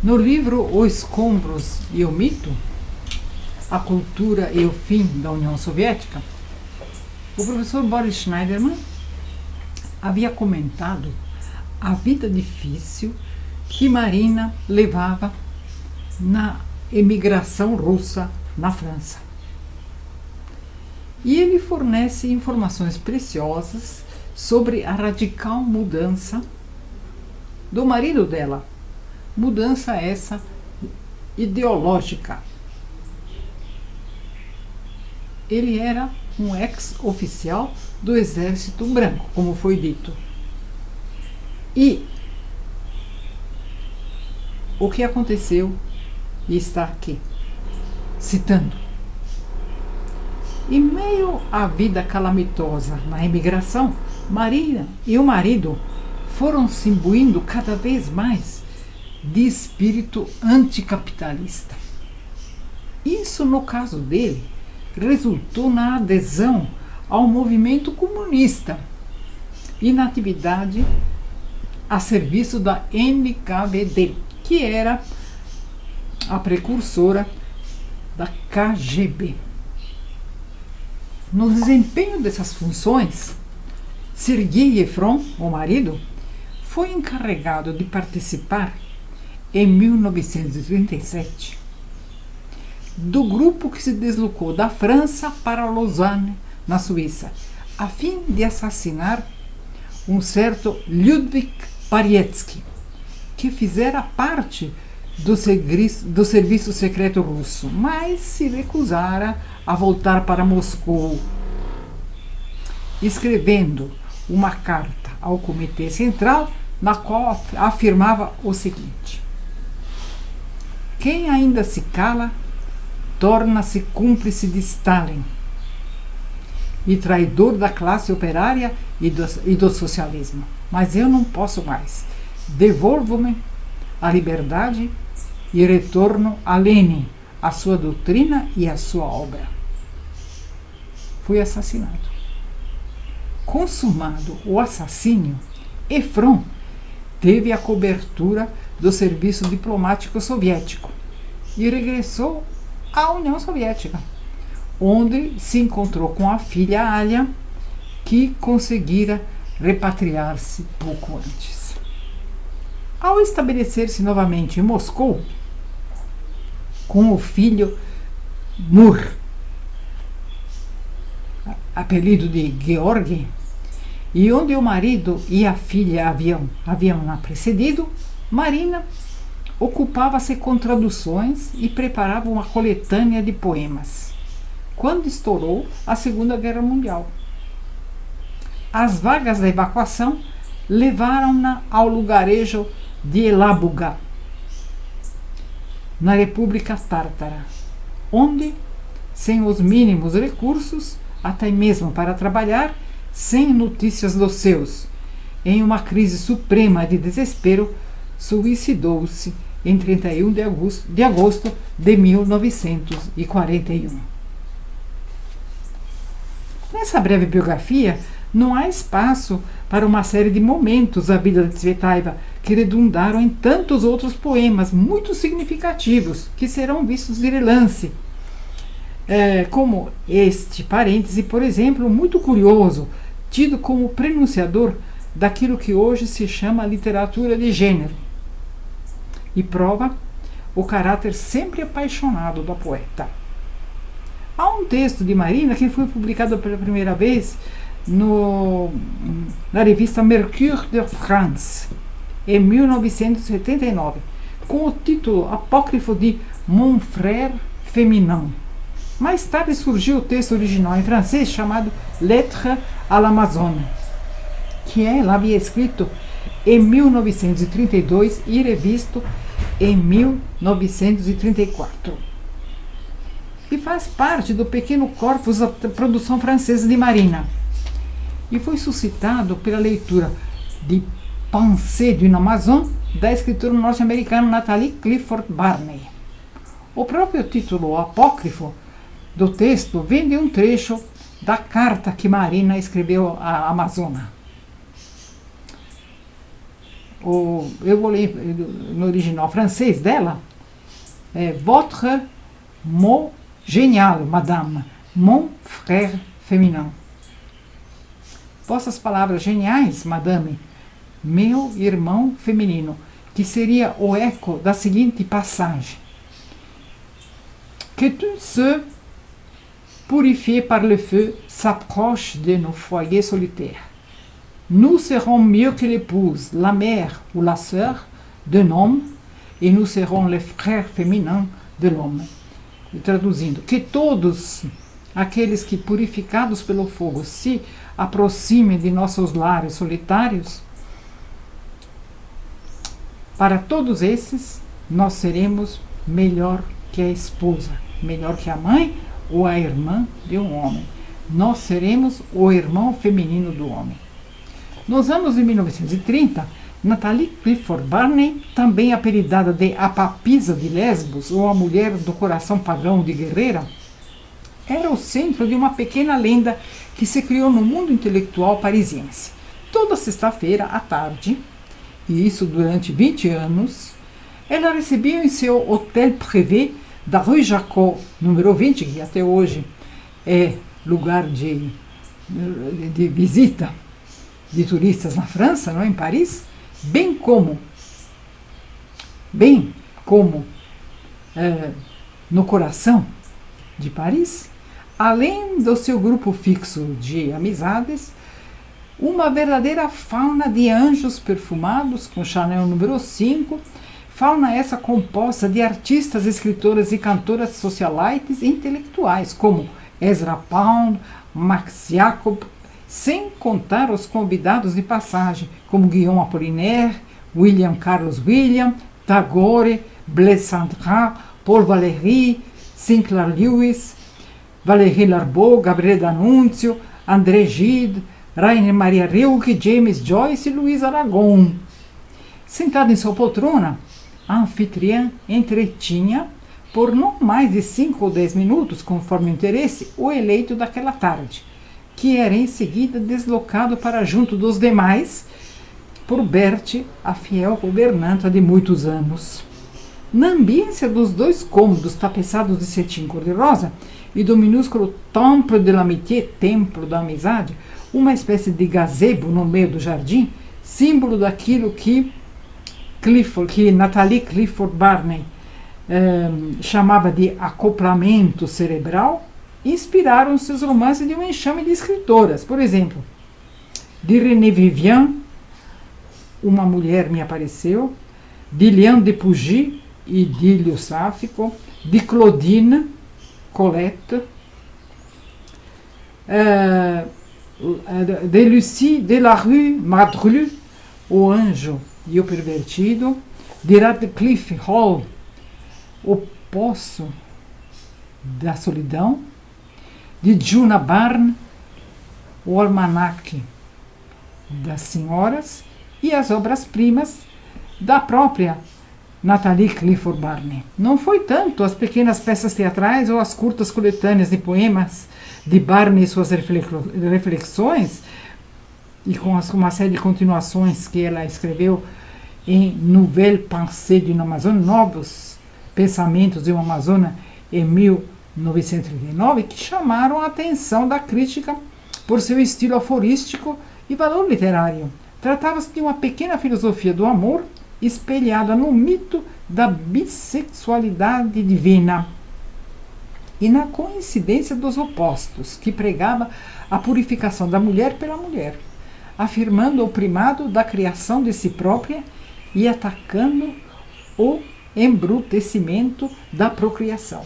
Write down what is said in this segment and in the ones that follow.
No livro Os Escombros e o Mito, a cultura e o fim da União Soviética, o professor Boris Schneiderman havia comentado a vida difícil que Marina levava na emigração russa na França. E ele fornece informações preciosas sobre a radical mudança do marido dela, mudança essa ideológica. Ele era um ex-oficial do Exército Branco, como foi dito. E o que aconteceu está aqui, citando. Em meio à vida calamitosa na imigração, Marina e o marido foram se imbuindo cada vez mais de espírito anticapitalista. Isso, no caso dele, resultou na adesão ao movimento comunista e na atividade a serviço da NKVD, que era a precursora da KGB. No desempenho dessas funções, Sergei Efron, o marido, foi encarregado de participar, em 1937, do grupo que se deslocou da França para Lausanne, na Suíça, a fim de assassinar um certo Ludwig Parietsky, que fizera parte do serviço secreto russo, mas se recusara a voltar para Moscou, escrevendo uma carta ao Comitê Central, na qual afirmava o seguinte: quem ainda se cala torna-se cúmplice de Stalin e traidor da classe operária e do socialismo. Mas eu não posso mais. Devolvo-me a liberdade e retorno a Lenin, a sua doutrina e a sua obra. Fui assassinado. Consumado o assassínio, Efron teve a cobertura do serviço diplomático soviético e regressou à União Soviética, onde se encontrou com a filha Alia, que conseguira repatriar-se pouco antes. Ao estabelecer-se novamente em Moscou, com o filho Mur, apelido de Georgi, e onde o marido e a filha haviam precedido, Marina ocupava-se com traduções e preparava uma coletânea de poemas, quando estourou a Segunda Guerra Mundial. As vagas da evacuação levaram-na ao lugarejo de Elabuga, na República Tártara, onde, sem os mínimos recursos, até mesmo para trabalhar, sem notícias dos seus, em uma crise suprema de desespero, suicidou-se em 31 de agosto de 1941. Nessa breve biografia, não há espaço para uma série de momentos da vida de Tsvetaeva que redundaram em tantos outros poemas muito significativos que serão vistos de relance, como este parêntese, por exemplo, muito curioso, tido como prenunciador daquilo que hoje se chama literatura de gênero, e prova o caráter sempre apaixonado da poeta. Há um texto de Marina que foi publicado pela primeira vez na revista Mercure de France, em 1979, com o título apócrifo de Mon frère féminin. Mais tarde surgiu o texto original em francês chamado Lettres à l'Amazone, que ela havia escrito em 1932 e revisto em 1934. E faz parte do pequeno corpus da produção francesa de Marina. E foi suscitado pela leitura de Pensées d'une Amazone, da escritora norte-americana Natalie Clifford Barney. O próprio título apócrifo do texto vem de um trecho da carta que Marina escreveu à Amazona. eu vou ler no original francês dela, votre mot génial, madame, mon frère féminin. Vossas palavras geniais, madame, meu irmão feminino, que seria o eco da seguinte passagem: que tous ceux purifiés par le feu s'approchent de nos foyers solitaires. Nous serons mieux que l'épouse, la mère ou la sœur d'un homme, et nous serons les frères féminins de l'homme. E traduzindo, que todos aqueles que, purificados pelo fogo, se aproximem de nossos lares solitários, para todos esses, nós seremos melhor que a esposa, melhor que a mãe ou a irmã de um homem. Nós seremos o irmão feminino do homem. Nos anos de 1930, Natalie Clifford Barney, também apelidada de a Papisa de Lesbos, ou a mulher do coração pagão de Guerreira, era o centro de uma pequena lenda que se criou no mundo intelectual parisiense. Toda sexta-feira à tarde, e isso durante 20 anos, ela recebia em seu hotel privé da Rue Jacot, número 20, que até hoje é lugar de visita de turistas na França, não, em Paris, bem como no coração de Paris, além do seu grupo fixo de amizades, uma verdadeira fauna de anjos perfumados com Chanel número 5, fauna essa composta de artistas, escritoras e cantoras socialites e intelectuais, como Ezra Pound, Max Jacob, sem contar os convidados de passagem, como Guillaume Apollinaire, William Carlos William, Tagore, Blaise Cendrars, Paul Valéry, Sinclair Lewis, Valérie Larbaud, Gabriel D'Annunzio, André Gide, Rainer Maria Rilke, James Joyce e Luiz Aragon. Sentado em sua poltrona, a anfitriã entretinha, por não mais de 5 ou 10 minutos, conforme o interesse, o eleito daquela tarde, que era em seguida deslocado para junto dos demais por Berthe, a fiel governanta de muitos anos. Na ambiência dos 2 cômodos tapeçados de cetim cor-de-rosa e do minúsculo Temple de l'Amitié, templo da amizade, uma espécie de gazebo no meio do jardim, símbolo daquilo que Natalie Clifford Barney chamava de acoplamento cerebral, inspiraram seus romances de um enxame de escritoras. Por exemplo, de René Vivian, Uma Mulher Me Apareceu, de Liane de Pougy, Idílio Sáfico, de Claudine, Colette, de Lucie Delarue, Madru, O Anjo e o Pervertido, de Radcliffe Hall, O Poço da Solidão, de Djuna Barnes, O Almanaque das Senhoras e as obras-primas da própria Natalie Clifford Barney. Não foi tanto as pequenas peças teatrais ou as curtas coletâneas de poemas de Barney e suas reflexões, e com uma série de continuações que ela escreveu em Nouvelle Pensée d'une Amazone, Novos Pensamentos de uma Amazona, em 1939, que chamaram a atenção da crítica por seu estilo aforístico e valor literário. Tratava-se de uma pequena filosofia do amor espelhada no mito da bissexualidade divina e na coincidência dos opostos, que pregava a purificação da mulher pela mulher, afirmando o primado da criação de si própria e atacando o embrutecimento da procriação.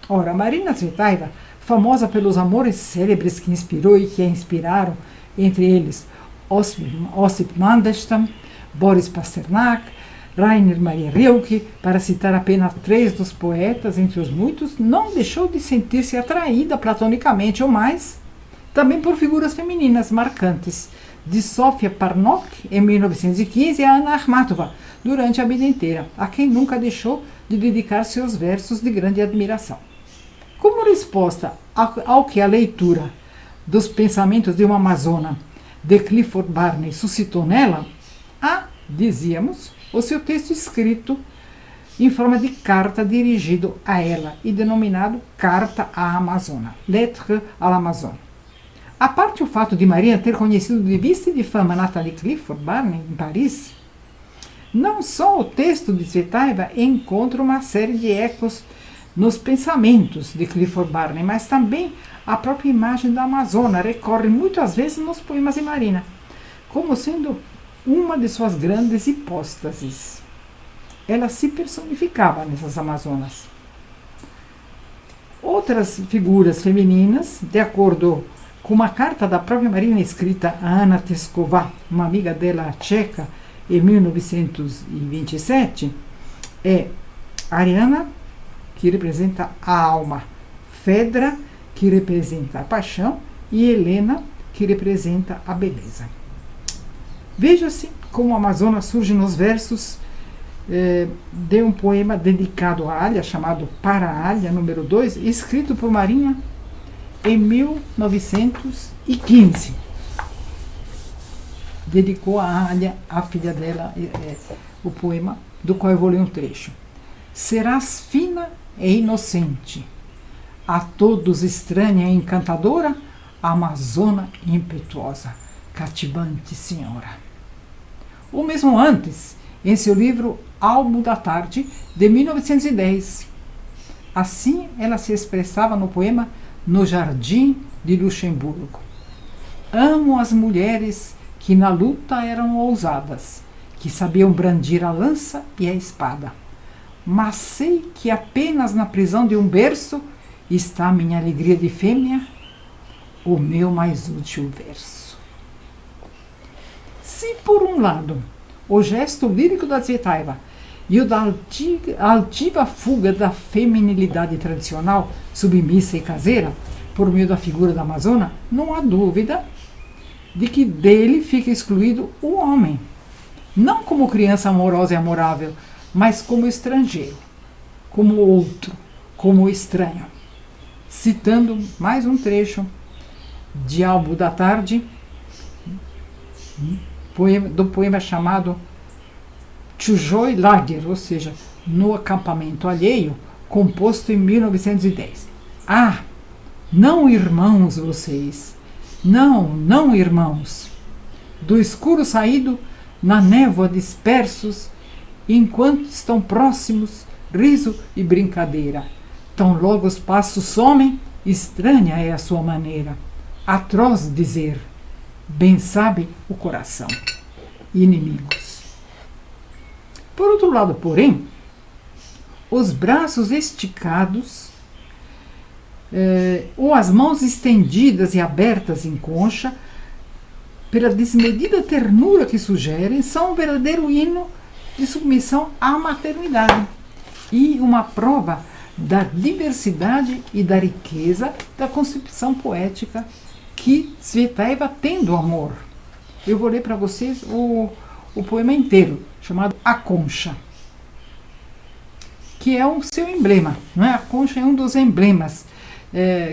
Ora, Marina Tsvetaeva, famosa pelos amores célebres que inspirou e que a inspiraram, entre eles Osip Mandelstam, Boris Pasternak, Rainer Maria Rilke, para citar apenas 3 dos poetas entre os muitos, não deixou de sentir-se atraída platonicamente ou mais, também por figuras femininas marcantes, de Sofia Parnok, em 1915, e a Anna Akhmatova, durante a vida inteira, a quem nunca deixou de dedicar seus versos de grande admiração. Como resposta ao que a leitura dos Pensamentos de uma Amazona, de Clifford Barney, suscitou nela, a dizíamos, o seu texto escrito em forma de carta dirigido a ela e denominado Carta à Amazona, Lettre à l'Amazone. A parte o fato de Maria ter conhecido de vista e de fama Nathalie Clifford Barney em Paris, não só o texto de Tsvetaeva encontra uma série de ecos nos pensamentos de Clifford Barney, mas também a própria imagem da Amazona recorre muitas vezes nos poemas de Marina, como sendo uma de suas grandes hipóstases. Ela se personificava nessas Amazonas. Outras figuras femininas, de acordo com uma carta da própria Marina escrita a Anna Tesková, uma amiga dela tcheca, em 1927, é Ariana, que representa a alma, Fedra, que representa a paixão, e Helena, que representa a beleza. Veja-se como a Amazona surge nos versos de um poema dedicado a Alia, chamado Para Alia, número 2, escrito por Marina em 1915. Dedicou a Alia, a filha dela, o poema do qual eu vou ler um trecho. Serás fina e inocente, a todos estranha e encantadora, Amazona impetuosa, cativante senhora. Ou mesmo antes, em seu livro Álbum da Tarde, de 1910. Assim ela se expressava no poema No Jardim de Luxemburgo. Amo as mulheres que na luta eram ousadas, que sabiam brandir a lança e a espada. Mas sei que apenas na prisão de um berço está minha alegria de fêmea, o meu mais útil verso. Se por um lado o gesto lírico da Tsvetaeva e o da altiva fuga da feminilidade tradicional, submissa e caseira, por meio da figura da Amazona, não há dúvida de que dele fica excluído o homem, não como criança amorosa e amorável, mas como estrangeiro, como outro, como estranho. Citando mais um trecho de Álbum da Tarde, do poema chamado Чужой Lager, ou seja, No Acampamento Alheio, composto em 1910. Ah, não irmãos vocês, não irmãos, do escuro saído, na névoa dispersos, enquanto estão próximos, riso e brincadeira. Tão logo os passos somem, estranha é a sua maneira, atroz dizer, bem sabe o coração. Inimigos. Por outro lado, porém, os braços esticados ou as mãos estendidas e abertas em concha, pela desmedida ternura que sugerem, são um verdadeiro hino de submissão à maternidade e uma prova da diversidade e da riqueza da concepção poética que Tsvetaeva tem do amor. Eu vou ler para vocês o poema inteiro, chamado A Concha, que é o seu emblema. Não é? A concha é um dos emblemas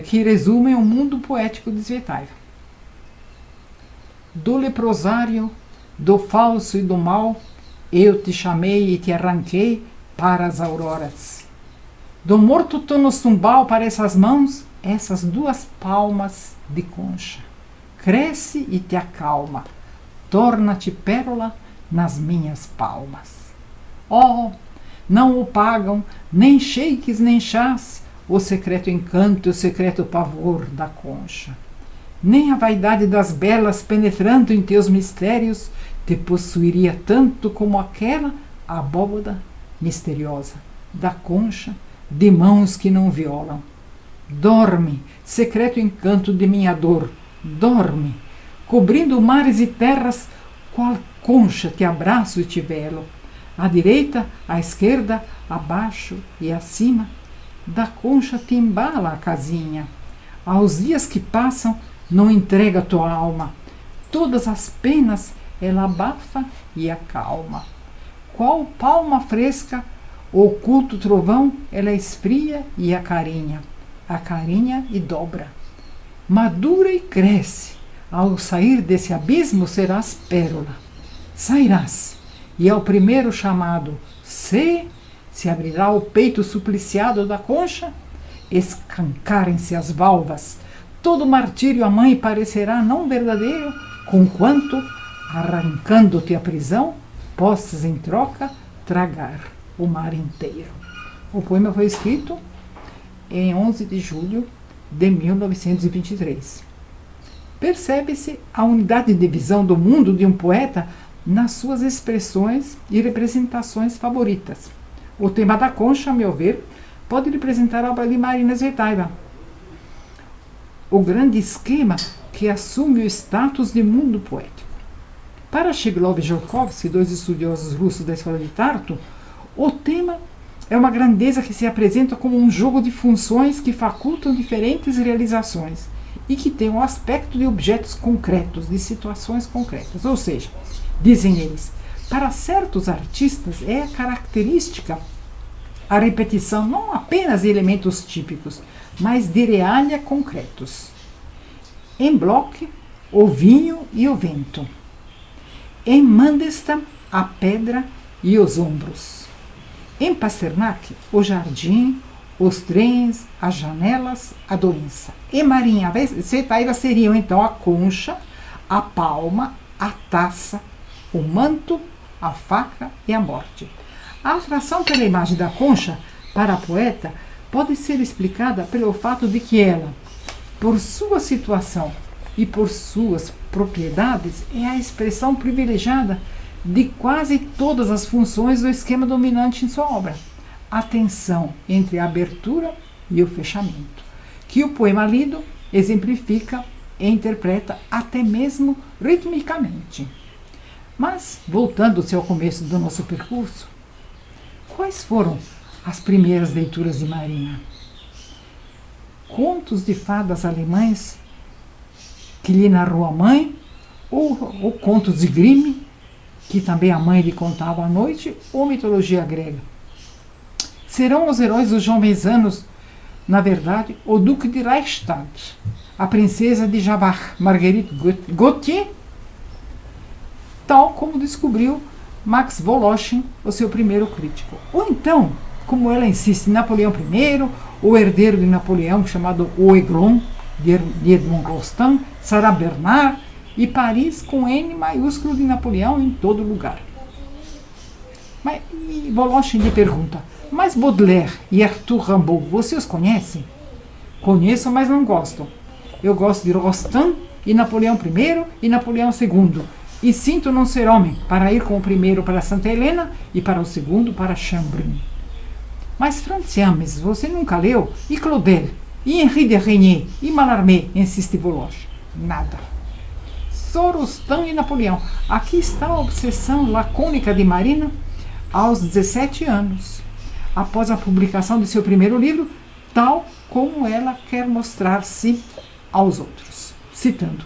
que resumem o mundo poético de Tsvetaeva. Do leprosário, do falso e do mal, eu te chamei e te arranquei para as auroras. Do morto tô no sumbal para essas mãos, essas duas palmas de concha. Cresce e te acalma, torna-te pérola nas minhas palmas. Oh, não o pagam nem sheiks nem chás, o secreto encanto e o secreto pavor da concha. Nem a vaidade das belas penetrando em teus mistérios te possuiria tanto como aquela abóbada misteriosa da concha de mãos que não violam. Dorme, secreto encanto de minha dor, dorme, cobrindo mares e terras, qual concha te abraço e te velo. À direita, à esquerda, abaixo e acima, da concha te embala a casinha. Aos dias que passam, não entrega tua alma. Todas as penas ela abafa e acalma. Qual palma fresca, oculto trovão, ela esfria e acarinha e dobra. Madura e cresce, ao sair desse abismo serás pérola. Sairás, e ao primeiro chamado se abrirá o peito supliciado da concha, escancarem-se as valvas, todo martírio à mãe parecerá não verdadeiro, conquanto, arrancando-te a prisão, possas em troca tragar o mar inteiro. O poema foi escrito em 11 de julho de 1923. Percebe-se a unidade de visão do mundo de um poeta nas suas expressões e representações favoritas. O tema da concha, a meu ver, pode representar a obra de Marina Tsvetaeva, o grande esquema que assume o status de mundo poético. Para Shiglov e Jurkovsky, dois estudiosos russos da escola de Tartu, o tema é uma grandeza que se apresenta como um jogo de funções que facultam diferentes realizações e que tem um aspecto de objetos concretos, de situações concretas. Ou seja, dizem eles, para certos artistas é característica a repetição não apenas de elementos típicos, mas de realia concretos. Em Bloch, o vinho e o vento. Em Mandelstam, a pedra e os ombros. Em Pasternak, o jardim, os trens, as janelas, a doença. Em Marina Tsvetaeva seriam então a concha, a palma, a taça, o manto, a faca e a morte. A atração pela imagem da concha para a poeta pode ser explicada pelo fato de que ela, por sua situação e por suas propriedades, é a expressão privilegiada de quase todas as funções do esquema dominante em sua obra. A tensão entre a abertura e o fechamento, que o poema lido exemplifica e interpreta até mesmo ritmicamente. Mas, voltando-se ao começo do nosso percurso, quais foram as primeiras leituras de Marina? Contos de fadas alemães que lhe narrou a mãe, ou contos de Grimm, que também a mãe lhe contava à noite, ou mitologia grega. Serão os heróis dos jovens anos, na verdade, o Duque de Reichstadt, a princesa de Jabach, Marguerite Gautier, tal como descobriu Max Voloshin, o seu primeiro crítico. Ou então, como ela insiste, Napoleão I, o herdeiro de Napoleão, chamado O Aiglon, de Edmond Rostand, Sarah Bernard, e Paris com N maiúsculo de Napoleão em todo lugar. Mas Voloshin lhe pergunta, mas Baudelaire e Arthur Rimbaud, você os conhecem? Conheço, mas não gosto. Eu gosto de Rostand e Napoleão I e Napoleão II. E sinto não ser homem para ir com o primeiro para Santa Helena e para o segundo para Chambrin. Mas Franz James, você nunca leu? E Claudel? E Henri de Régnier? E Mallarmé? Insiste Voloshin. Nada. Só Rostand e Napoleão. Aqui está a obsessão lacônica de Marina aos 17 anos, após a publicação de seu primeiro livro, tal como ela quer mostrar-se aos outros. Citando: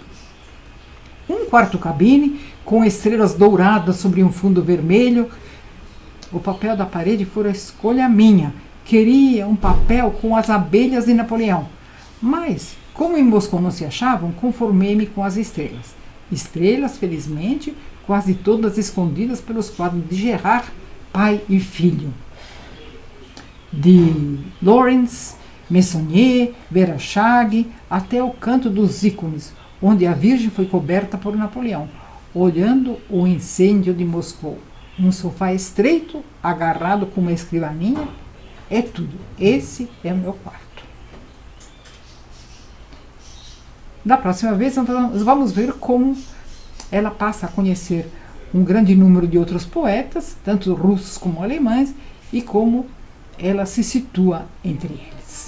um quarto cabine com estrelas douradas sobre um fundo vermelho. O papel da parede foi a escolha minha. Queria um papel com as abelhas de Napoleão. Mas, como em Moscou não se achavam, conformei-me com as estrelas. Estrelas, felizmente, quase todas escondidas pelos quadros de Gerard, pai e filho. De Lawrence, Meissonier, Verachag, até o canto dos ícones, onde a Virgem foi coberta por Napoleão, olhando o incêndio de Moscou. Um sofá estreito, agarrado com uma escrivaninha, é tudo. Esse é o meu quarto. Da próxima vez, nós vamos ver como ela passa a conhecer um grande número de outros poetas, tanto russos como alemães, e como ela se situa entre eles.